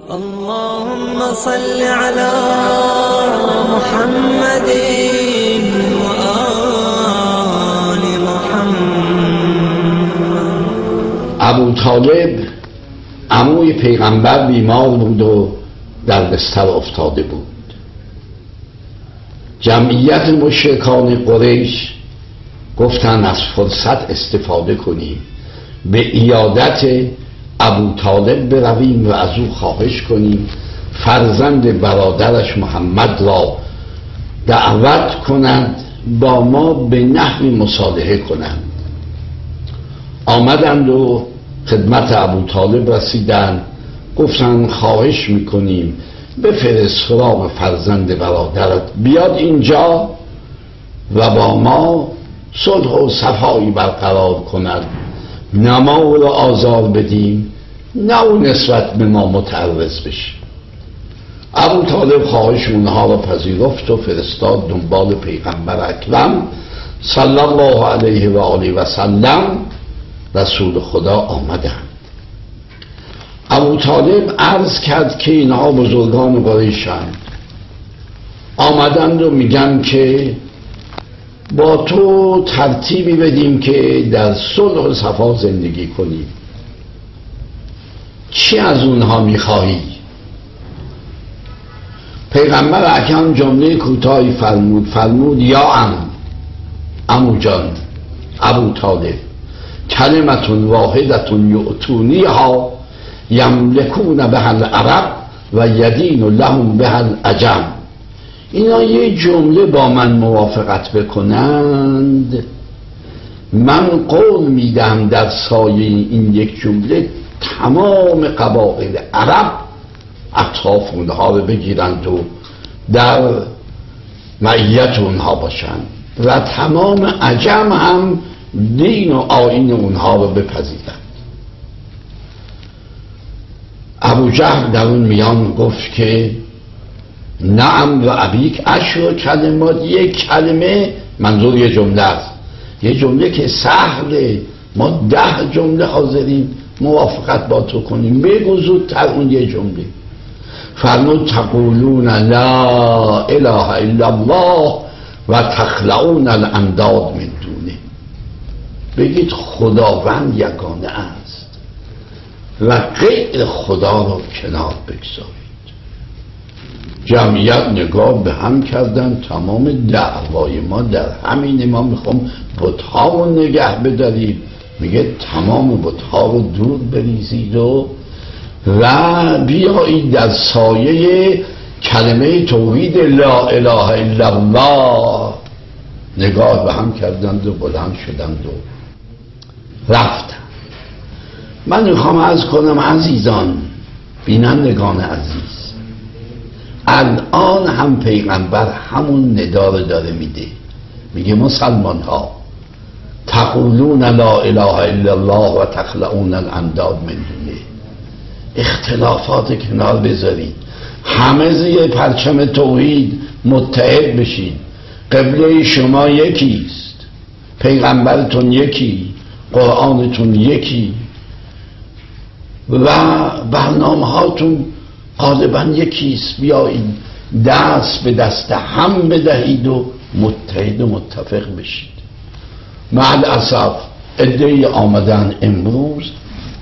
اللهم صل على محمد وآل محمد. ابو طالب عموی پیغمبر بیمار بود و در بستر افتاده بود. جمعیت مشرکان قریش گفتن از فرصت استفاده کنیم، به عیادت ابو طالب برویم و از او خواهش کنیم فرزند برادرش محمد را دعوت کند با ما به نحوی مصالحه کنند. آمدند و خدمت ابو طالب رسیدند، گفتند خواهش میکنیم بفرست سراغ فرزند برادرت بیاد اینجا و با ما صلح و صفایی برقرار کند، نه ما او را آزار بدیم نه او نسبت به ما متعرض بشه. ابو طالب خواهش اونها را پذیرفت و فرستاد دنبال پیغمبر اکرم صلی الله علیه و آله و سلم. رسول خدا آمدند. ابو طالب عرض کرد که اینها بزرگان قریشند، آمدند و میگن که با تو ترتیبی بدیم که در صلح و صفا زندگی کنیم، چی از اونها میخواهی؟ پیغمبر اکرم جمله کوتاهی فرمود یا عمو جان ابو طالب، کلمتون واحدتون یؤتونیها یملکون بها العرب و یدین لهم بها العجم. اینا یه جمله با من موافقت بکنند، من قول میدم در سایه این یک جمله تمام قبایل عرب اطراف اونها رو بگیرند و در معیت اونها باشند و تمام عجم هم دین و آیین اونها رو بپذیرند. ابو جهل در اون میان گفت که نعم و ابیک عشر کلمات، یک کلمه منظور یه جمله است، یه جمله که سهله، ما 10 جمله حاضریم موافقت با تو کنیم، بگو زودتر اون یه جمله. فرمود تقولون لا اله الا الله و تخلعون الانداد من دونه، بگید خداوند یگانه است و غیر خدا را کنار بگذارید. جمعیت نگاه به هم کردن، تمام دعوای ما در همین، ما میخوام بت‌ها رو نگه بدارید، میگه تمام بت‌ها رو دور بریزید و بیایید در سایه کلمه توحید لا اله الا الله. نگاه به هم کردند و بلند شدند و رفتند. من میخوام عرض کنم عزیزان، بینندگان عزیز، الان هم پیغمبر همون ندا رو داره میده، میگه مسلمان ها تقولون لا اله الا الله و تخلعون الانداد من دونه، اختلافات کنار بذارید، همه زیر پرچم توحید متحد بشید، قبله شما یکیست، پیغمبرتون یکی، قرآنتون یکی و برنامه هاتون غالبا یکیست، بیایید دست به دست هم بدهید و متحد و متفق بشید. مع الاسف عده‌ای آمدن امروز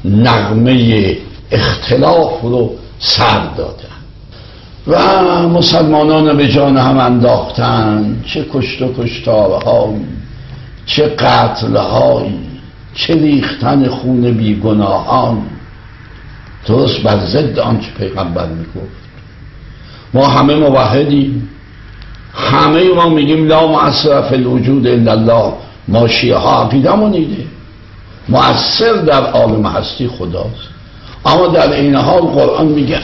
نغمه اختلاف رو سر دادن و مسلمانان به جان هم انداختن، چه کشت و کشتارهایی، چه قتلهایی، چه ریختن خون بیگناهان، درست بر ضد آنچه پیغمبر میگفت. ما همه موحدیم، همه ما میگیم لا مؤثر فی الوجود الا الله، ما شیعه ها عقیدمون اینه، مؤثر در عالم هستی خداست، اما در این حال قرآن میگه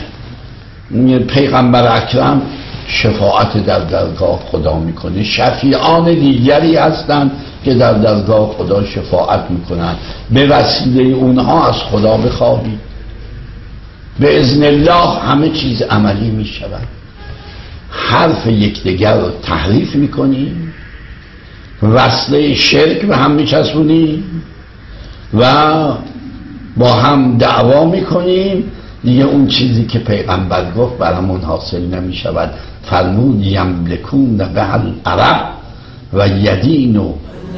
پیغمبر اکرم شفاعت در درگاه خدا میکنه، شفیعان دیگری هستند که در درگاه خدا شفاعت میکنند، به وسیله اونها از خدا بخواهید، به اذن الله همه چیز عملی میشود. حرف یکدیگر رو تحریف میکنیم، وصله شرک به هم میچسبونیم و با هم دعوا میکنیم دیگه اون چیزی که پیغمبر گفت برامون حاصل نمی شود. فرمود یملکون به العرب و یدین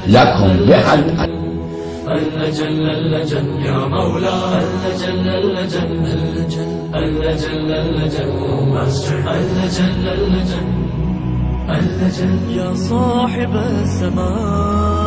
لکم به العرب. اللجل اللجل يا مولا اللجل اللجل اللجل اللجل اللجل اللجل اللجل يا صاحب السماء